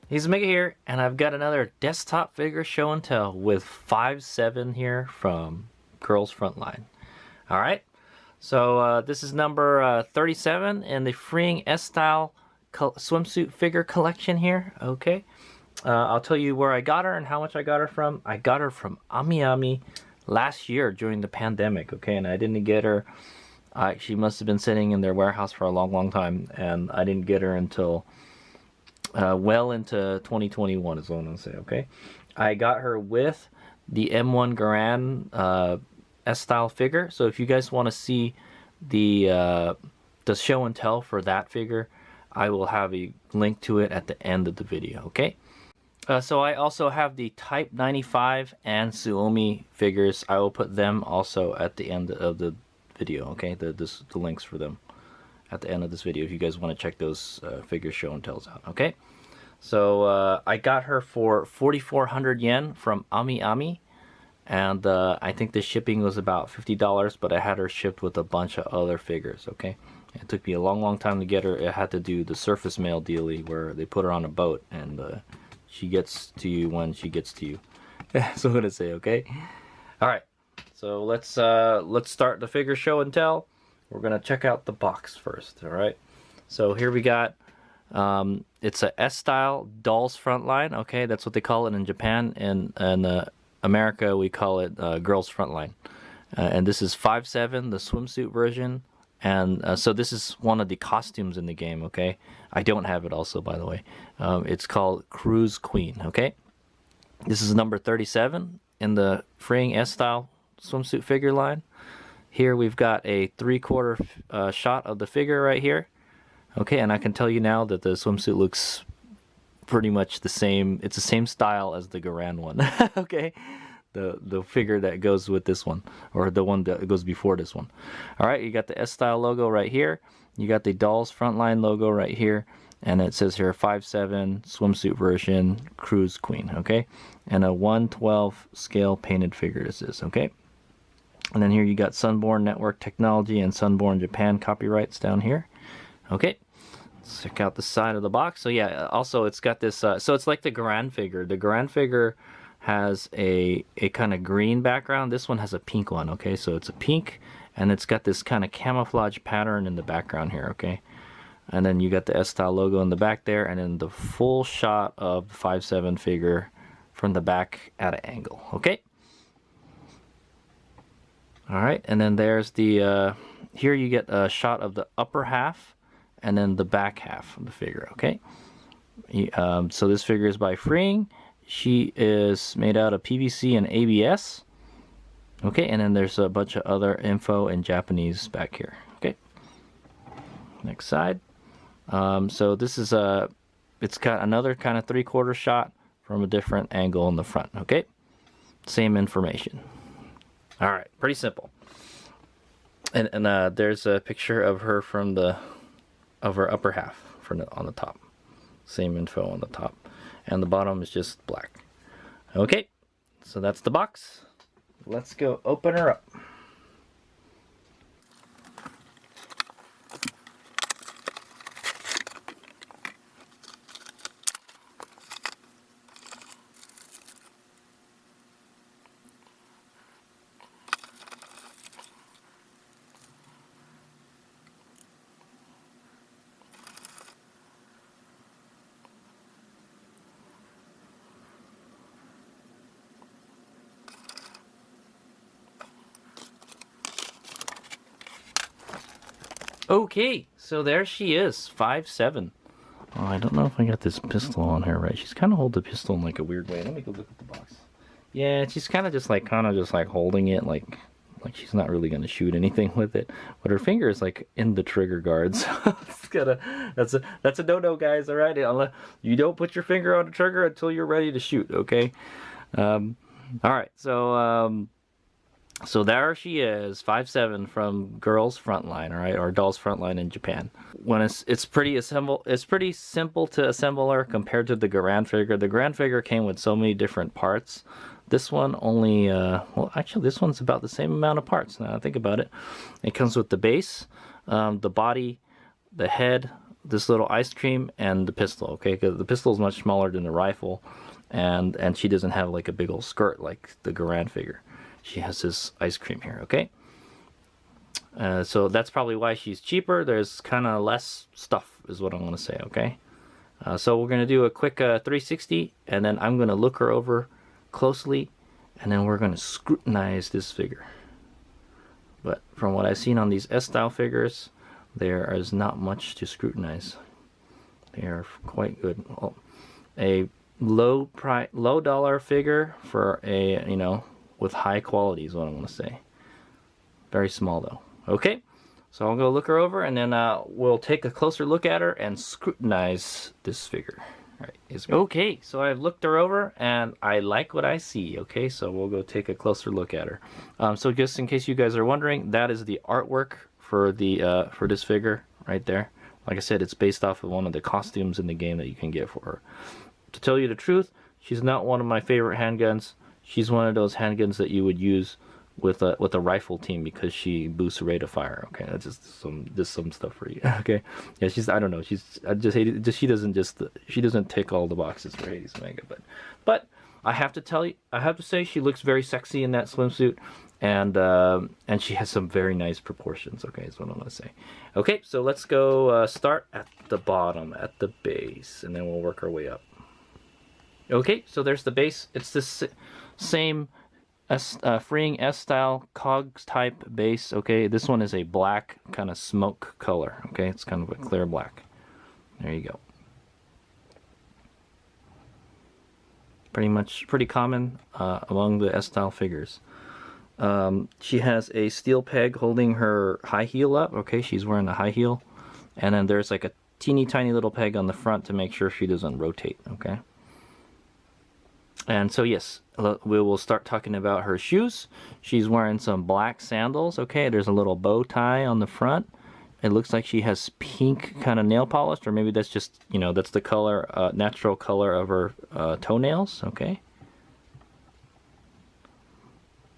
He's Mega here, and I've got another desktop figure show and tell with 5'7" here from Girls Frontline. Alright, so this is number 37 in the Freeing S-Style swimsuit figure collection here. Okay, I'll tell you where I got her and how much I got her from. I got her from Ami last year during the pandemic, okay, and I didn't get her. She must have been sitting in their warehouse for a long time, and I didn't get her until well into 2021 is what I'm gonna say. Okay, I got her with the M1 Garand S-Style figure. So if you guys want to see the show and tell for that figure, I will have a link to it at the end of the video. Okay. So I also have the Type 95 and Suomi figures. I will put them also at the end of the video. Okay, the links for them at the end of this video if you guys want to check those figure show and tells out. Okay, so I got her for 4,400 yen from Ami, and I think the shipping was about $50, but I had her shipped with a bunch of other figures. Okay, it took me a long time to get her. I had to do the surface mail dealie where they put her on a boat and she gets to you when she gets to you. So I'm gonna say, okay. All right, so let's start the figure show and tell. We're gonna check out the box first. All right, so here we got it's a S-Style Dolls Frontline. Okay, that's what they call it in Japan, and America we call it Girls Frontline. And this is 5'7", the swimsuit version, and so this is one of the costumes in the game. Okay, I don't have it also, by the way. It's called Cruise Queen. Okay, this is number 37 in the Freeing S-Style swimsuit figure line. Here we've got a 3/4 shot of the figure right here. Okay, and I can tell you now that the swimsuit looks pretty much the same. It's the same style as the Garand one. Okay, the figure that goes with this one, or the one that goes before this one. All right, you got the S-Style logo right here. You got the Dolls Frontline logo right here, and it says here 5'7" swimsuit version, Cruise Queen. Okay, and a 1/12 scale painted figure this is. Okay. And then here you got Sunborn Network Technology and Sunborn Japan copyrights down here. Okay, let's check out the side of the box. So yeah, also it's got this, so it's like the Garand figure. The Garand figure has a kind of green background. This one has a pink one, okay? So it's a pink, and it's got this kind of camouflage pattern in the background here, okay? And then you got the S-Style logo in the back there, and then the full shot of the 5'7" figure from the back at an angle, okay? Alright, and then there's the, here you get a shot of the upper half and then the back half of the figure, okay? So this figure is by Freeing. She is made out of PVC and ABS. Okay, and then there's a bunch of other info in Japanese back here, okay? Next side. So this is it's got another kind of 3/4 shot from a different angle in the front, okay? Same information. All right, pretty simple. And there's a picture of her from her upper half on the top. Same info on the top, and the bottom is just black. Okay, so that's the box. Let's go open her up. Okay, so there she is, 5'7". Oh, I don't know if I got this pistol on her right. She's kind of holding the pistol in like a weird way. Let me go look at the box. Yeah, she's kind of just like holding it like she's not really gonna shoot anything with it. But her finger is like in the trigger guard. So that's a no-no, guys. All right, you don't put your finger on the trigger until you're ready to shoot. Okay. All right, so there she is, 5'7" from Girls Frontline, all right, or Dolls Frontline in Japan. When it's pretty simple to assemble her compared to the Garand figure. The Garand figure came with so many different parts. This one only, well, actually, this one's about the same amount of parts. Now I think about it, it comes with the base, the body, the head, this little ice cream and the pistol, okay? Because the pistol is much smaller than the rifle, and she doesn't have like a big old skirt like the Garand figure. She has this ice cream here, okay? So that's probably why she's cheaper. There's kind of less stuff is what I'm going to say, okay? So we're going to do a quick 360, and then I'm going to look her over closely, and then we're going to scrutinize this figure. But from what I've seen on these S-style figures, there is not much to scrutinize. They are quite good. Well, a low dollar figure for a, you know, with high quality is what I'm going to say. Very small though. Okay, so I'll go look her over, and then we'll take a closer look at her and scrutinize this figure. All right, okay, so I've looked her over and I like what I see. Okay, so we'll go take a closer look at her. So just in case you guys are wondering, that is the artwork for the for this figure right there. Like I said, it's based off of one of the costumes in the game that you can get for her. To tell you the truth, she's not one of my favorite handguns. She's one of those handguns that you would use with a rifle team because she boosts rate of fire. Okay, that's just some stuff for you. Okay, yeah, I don't know. I just hate it. She doesn't tick all the boxes for Hades Omega, but I have to say she looks very sexy in that swimsuit, and she has some very nice proportions. Okay, is what I'm gonna say. Okay, so let's go start at the bottom, at the base, and then we'll work our way up. Okay, so there's the base. It's this same freeing S-style cogs type base. Okay, this one is a black kind of smoke color. Okay, it's kind of a clear black. There you go. Pretty common among the S-style figures. She has a steel peg holding her high heel up. Okay, she's wearing a high heel, and then there's like a teeny tiny little peg on the front to make sure she doesn't rotate. Okay. And so yes, we will start talking about her shoes. She's wearing some black sandals. Okay, there's a little bow tie on the front. It looks like she has pink kind of nail polish, or maybe that's just, you know, that's the color, natural color of her toenails. Okay.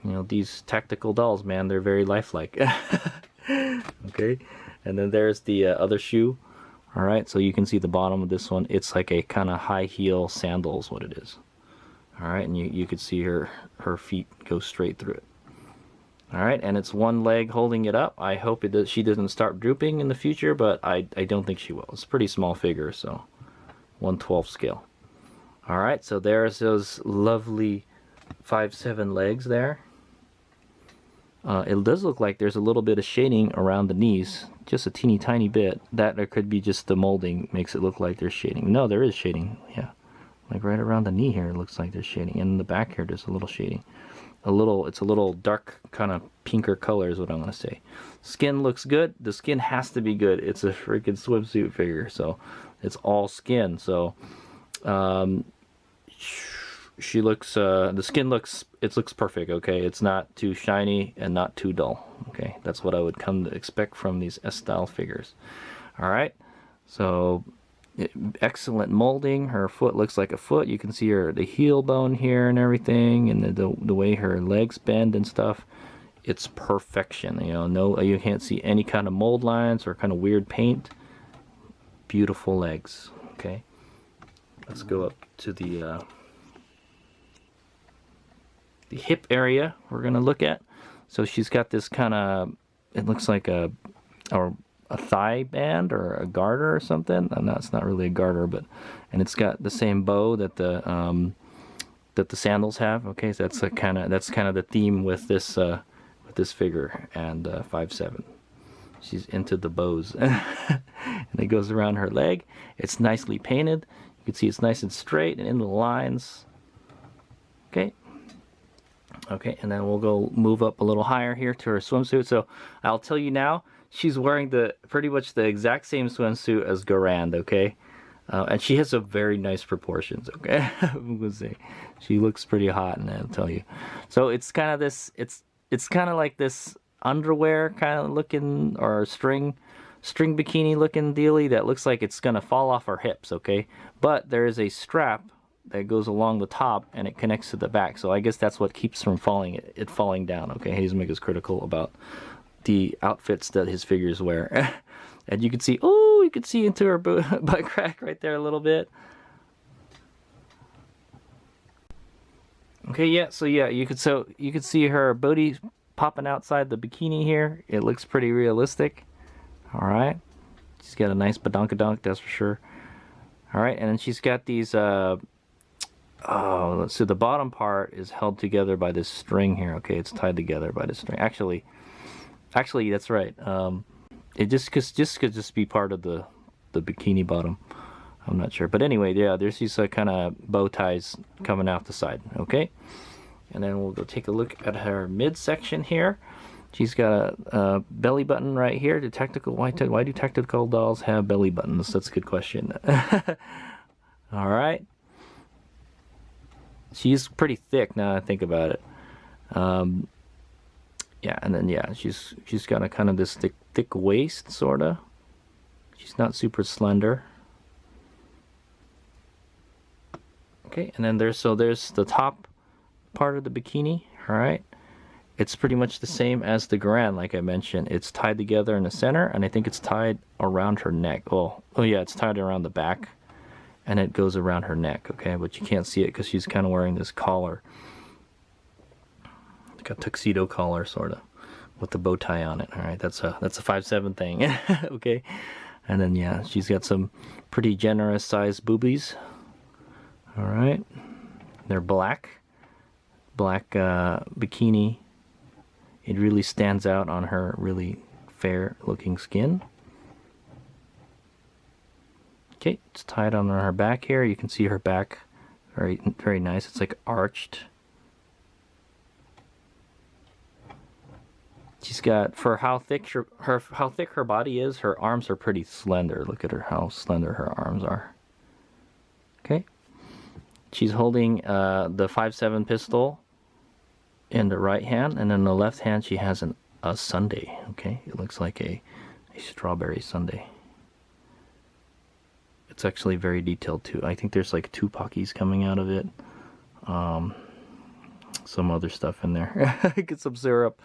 You know, these tactical dolls, man, they're very lifelike. Okay, and then there's the other shoe. All right, so you can see the bottom of this one. It's like a kind of high heel sandal is what it is. All right, and you could see her feet go straight through it. All right, and it's one leg holding it up. I hope she doesn't start drooping in the future, but I don't think she will. It's a pretty small figure, so 1/12 scale. All right, so there's those lovely 5'7" legs there. It does look like there's a little bit of shading around the knees, just a teeny tiny bit. That or could be just the molding makes it look like there's shading. No, there is shading, yeah. Like right around the knee here, it looks like there's shading. And in the back here, there's a little shading. It's a little dark, kind of pinker color is what I'm going to say. Skin looks good. The skin has to be good. It's a freaking swimsuit figure, so it's all skin. So she looks, the skin looks perfect, okay? It's not too shiny and not too dull, okay? That's what I would come to expect from these S-style figures. All right, so excellent molding. Her foot looks like a foot. You can see the heel bone here and everything, and the way her legs bend and stuff. It's perfection. You know, you can't see any kind of mold lines or kind of weird paint. Beautiful legs. Okay, let's go up to the hip area we're gonna look at. So she's got this kind of, it looks like a thigh band or a garter or something. No, it's not really a garter, and it's got the same bow that the sandals have. Okay, so that's kind of the theme with this figure, and 5'7". She's into the bows, and it goes around her leg. It's nicely painted. You can see it's nice and straight and into the lines. Okay, and then we'll go move up a little higher here to her swimsuit. So I'll tell you now, she's wearing pretty much the exact same swimsuit as Garand, okay? And she has some very nice proportions, okay? I'm gonna say she looks pretty hot, and I'll tell you. So it's kind of this, it's kind of like this underwear kind of looking, or string bikini looking dealy that looks like it's gonna fall off her hips, okay? But there is a strap that goes along the top and it connects to the back, so I guess that's what keeps from falling down. Okay, Hades Omega's critical about the outfits that his figures wear. And you can see, oh, you can see into her butt crack right there a little bit. Okay, yeah, so yeah, you could see her booty popping outside the bikini here. It looks pretty realistic. All right, she's got a nice badonkadonk, that's for sure. All right, and then she's got these. Oh, let's see. The bottom part is held together by this string here. Okay, it's tied together by this string. Actually, that's right. It just could just be part of the bikini bottom. I'm not sure, but anyway, yeah, there's these kind of bow ties coming out the side, okay? And then we'll go take a look at her midsection here. She's got a belly button right here. Why do tactical dolls have belly buttons? That's a good question. All right. She's pretty thick now I think about it. Yeah, and then yeah, she's got a kind of this thick waist, sorta. She's not super slender. Okay, and then there's the top part of the bikini. All right, it's pretty much the same as the Grand, like I mentioned. It's tied together in the center, and I think it's tied around her neck. Oh yeah, it's tied around the back, and it goes around her neck. Okay, but you can't see it because she's kind of wearing this collar, like a tuxedo collar, sort of, with the bow tie on it. All right, that's a 5'7" thing. Okay, and then yeah, she's got some pretty generous sized boobies. All right, they're black bikini. It really stands out on her really fair looking skin. Okay, it's tied on her back here. You can see her back, very nice. It's like arched. She's got, for how thick her body is, her arms are pretty slender. Look at her, how slender her arms are. Okay. She's holding the 5.7 pistol in the right hand, and in the left hand she has a sundae. Okay, it looks like a strawberry sundae. It's actually very detailed too. I think there's like 2 Pockies coming out of it. Some other stuff in there. Get some syrup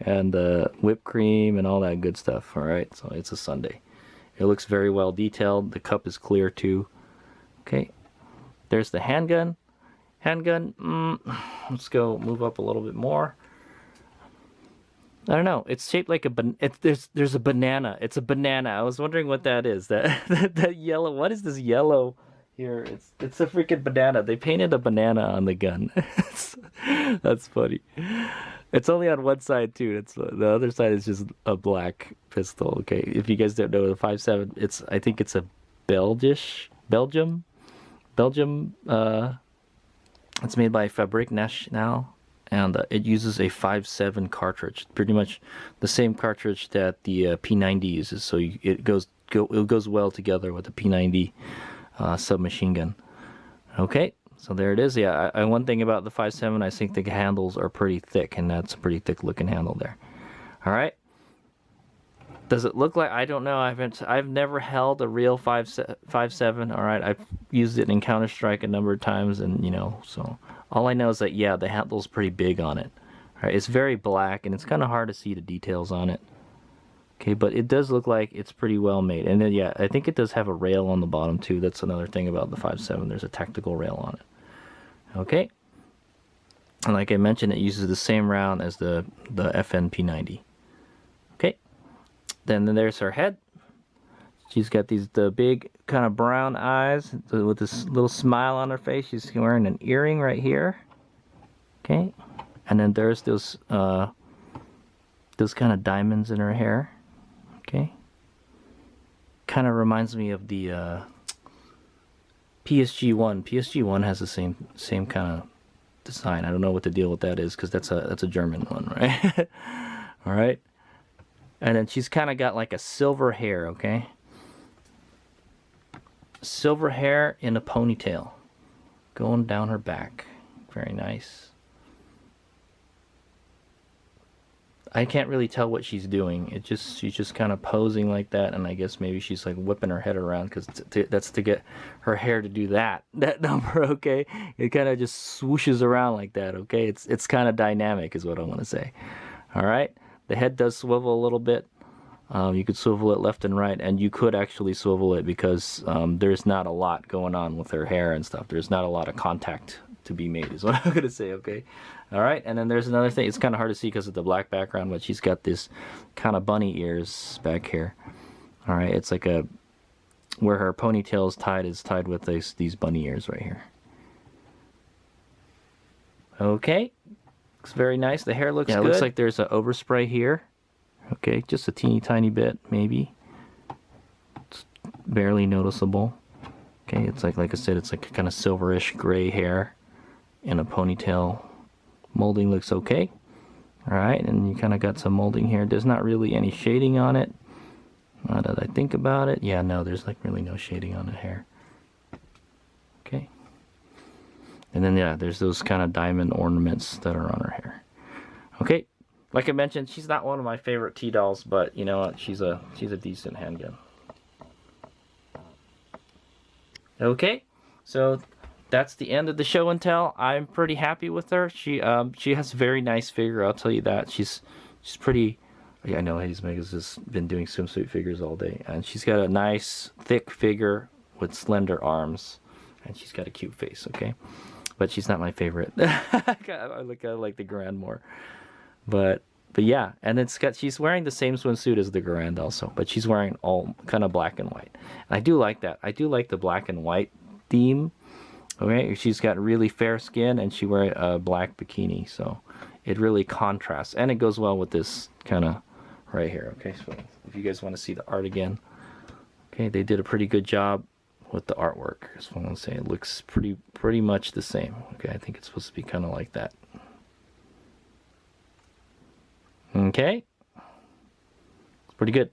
and whipped cream and all that good stuff. All right, so it's a sundae. It looks very well detailed. The cup is clear too. Okay. There's the handgun. Let's go move up a little bit more. I don't know. It's shaped like there's a banana. It's a banana. I was wondering what that is. That yellow. What is this yellow here? It's a freaking banana. They painted a banana on the gun. That's funny. It's only on one side too. The other side is just a black pistol. Okay. If you guys don't know, the 5.7. I think it's a Belgium. It's made by Fabrique Nationale, and it uses a 5.7 cartridge, pretty much the same cartridge that the P90 uses. So it goes well together with the P90 submachine gun. Okay, so there it is. Yeah, one thing about the 5.7, I think the handles are pretty thick, and that's a pretty thick looking handle there. All right. Does it look like, I don't know, I've never held a real 5.7, all right? I've used it in Counter-Strike a number of times, and so all I know is that, yeah, the handle's pretty big on it. All right, it's very black, and it's kind of hard to see the details on it. Okay, but it does look like it's pretty well made. And then, yeah, I think it does have a rail on the bottom, too. That's another thing about the 5.7. There's a tactical rail on it. Okay. And like I mentioned, it uses the same round as the FNP90. Then there's her head. She's got the big kind of brown eyes with this little smile on her face. She's wearing an earring right here. Okay, and then there's those kind of diamonds in her hair. Okay, kind of reminds me of the PSG-1. PSG-1 has the same kind of design. I don't know what the deal with that is because that's a German one, right? All right. And then she's kind of got like a silver hair, okay? Silver hair in a ponytail going down her back. Very nice. I can't really tell what she's doing. She's just kind of posing like that, and I guess maybe she's like whipping her head around because that's to get her hair to do that number, okay? It kind of just swooshes around like that, okay? It's kind of dynamic is what I want to say. All right? The head does swivel a little bit. You could swivel it left and right, and you could actually swivel it because there's not a lot going on with her hair and stuff. There's not a lot of contact to be made, is what I'm going to say, okay? All right, and then there's another thing. It's kind of hard to see because of the black background, but she's got this kind of bunny ears back here. All right, it's like where her ponytail is tied with these bunny ears right here. Okay, looks very nice. The hair looks good. It looks like there's an overspray here. Okay, just a teeny tiny bit, maybe. It's barely noticeable. Okay, it's like I said, it's like kind of silverish gray hair in a ponytail. Molding looks okay. All right, and you kind of got some molding here. There's not really any shading on it. Now that I think about it, yeah, no, there's like really no shading on the hair. Okay. And then, yeah, there's those kind of diamond ornaments that are on her hair. Okay, like I mentioned, she's not one of my favorite tea dolls, but you know what? She's a decent handgun. Okay, so that's the end of the show and tell. I'm pretty happy with her. She has a very nice figure, I'll tell you that. She's pretty. Yeah, I know Hayes Mega's just been doing swimsuit figures all day, and she's got a nice thick figure with slender arms, and she's got a cute face. Okay, but she's not my favorite. I look at like the Garand more, but yeah, and she's wearing the same swimsuit as the Garand also, but she's wearing all kind of black and white. And I do like that. I do like the black and white theme. Okay, she's got really fair skin, and she wears a black bikini, so it really contrasts, and it goes well with this kind of right here. Okay, so if you guys want to see the art again, okay, they did a pretty good job with the artwork. That's what I'm gonna say. It looks pretty much the same. Okay, I think it's supposed to be kind of like that. Okay, it's pretty good.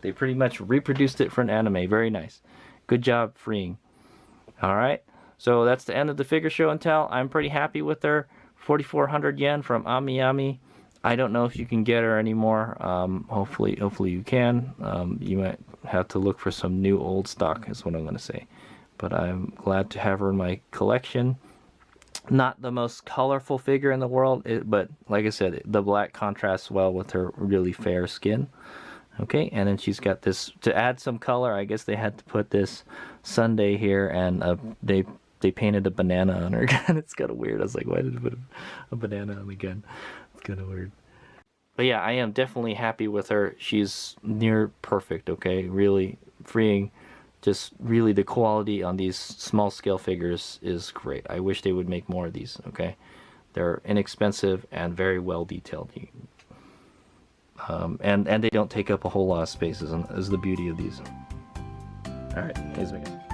They pretty much reproduced it for an anime. Very nice. Good job freeing. All right, so that's the end of the figure show and tell. I'm pretty happy with her. 4,400 yen from Amiyami. I don't know if you can get her anymore. Hopefully you can. You might have to look for some new old stock, is what I'm going to say. But I'm glad to have her in my collection. Not the most colorful figure in the world, but like I said, the black contrasts well with her really fair skin. Okay, and then she's got this, to add some color, I guess they had to put this sundae here, and they painted a banana on her gun. It's kind of weird. I was like, why did they put a banana on the gun? It's kind of weird. But yeah, I am definitely happy with her. She's near perfect, okay? Really freeing. Just really the quality on these small scale figures is great. I wish they would make more of these, okay? They're inexpensive and very well detailed. And they don't take up a whole lot of spaces, and is the beauty of these. All right, here's my guy.